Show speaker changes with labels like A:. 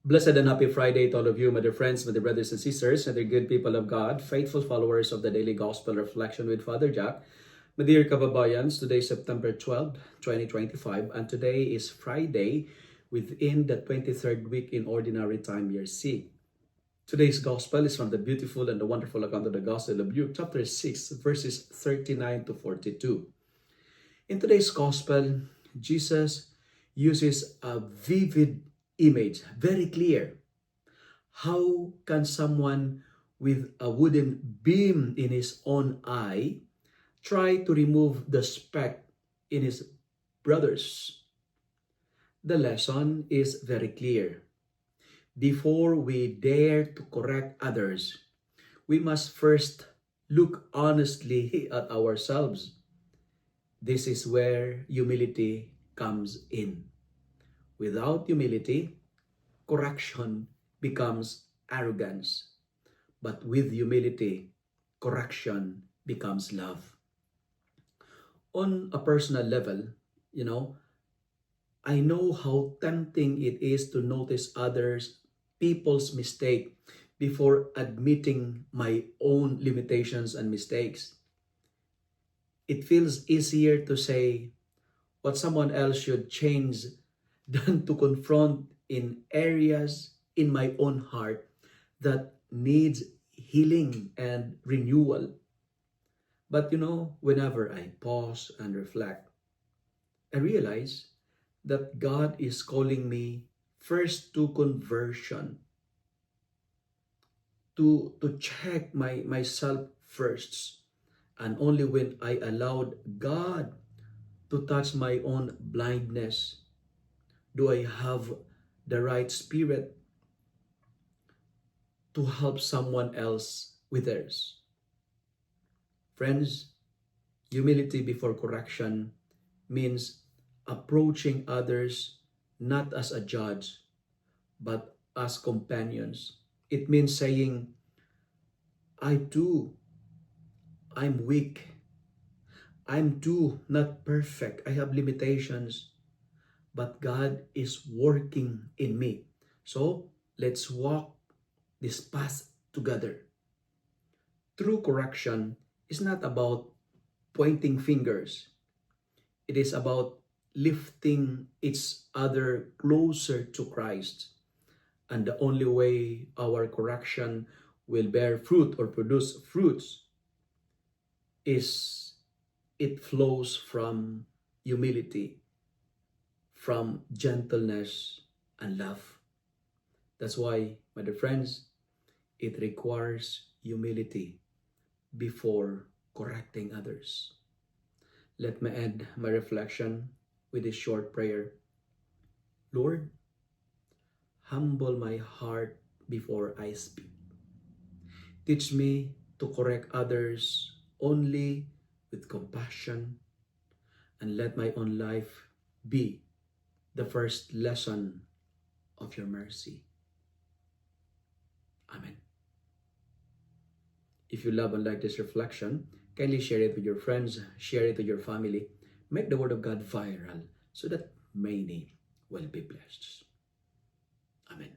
A: Blessed and happy Friday to all of you, my dear friends, my dear brothers and sisters, and dear good people of God, faithful followers of the Daily Gospel Reflection with Father Jack. My dear kababayans, today is September 12, 2025, and today is Friday within the 23rd week in Ordinary Time, Year C. Today's Gospel is from the beautiful and the wonderful account of the Gospel of Luke, chapter 6, verses 39 to 42. In today's Gospel, Jesus uses a vivid image, very clear. How can someone with a wooden beam in his own eye try to remove the speck in his brother's? The lesson is very clear. Before we dare to correct others, we must first look honestly at ourselves. This is where humility comes in. Without humility, correction becomes arrogance. But with humility, correction becomes love. On a personal level, I know how tempting it is to notice people's mistake before admitting my own limitations and mistakes. It feels easier to say what someone else should change than to confront in areas in my own heart that needs healing and renewal. But whenever I pause and reflect, I realize that God is calling me first to conversion, to check myself first. And only when I allowed God to touch my own blindness do I have the right spirit to help someone else with theirs. Friends, humility before correction means approaching others not as a judge, but as companions. It means saying, I'm weak. I'm too not perfect. I have limitations, but God is working in me. So let's walk this path together. True correction is not about pointing fingers. It is about lifting each other closer to Christ. And the only way our correction will bear fruit or produce fruits is it flows from humility, from gentleness and love. That's why, my dear friends, it requires humility before correcting others. Let me end my reflection with a short prayer. Lord, humble my heart before I speak. Teach me to correct others only with compassion, and let my own life be the first lesson of your mercy. Amen. If you love and like this reflection, kindly share it with your friends, share it with your family. Make the word of God viral so that many will be blessed. Amen.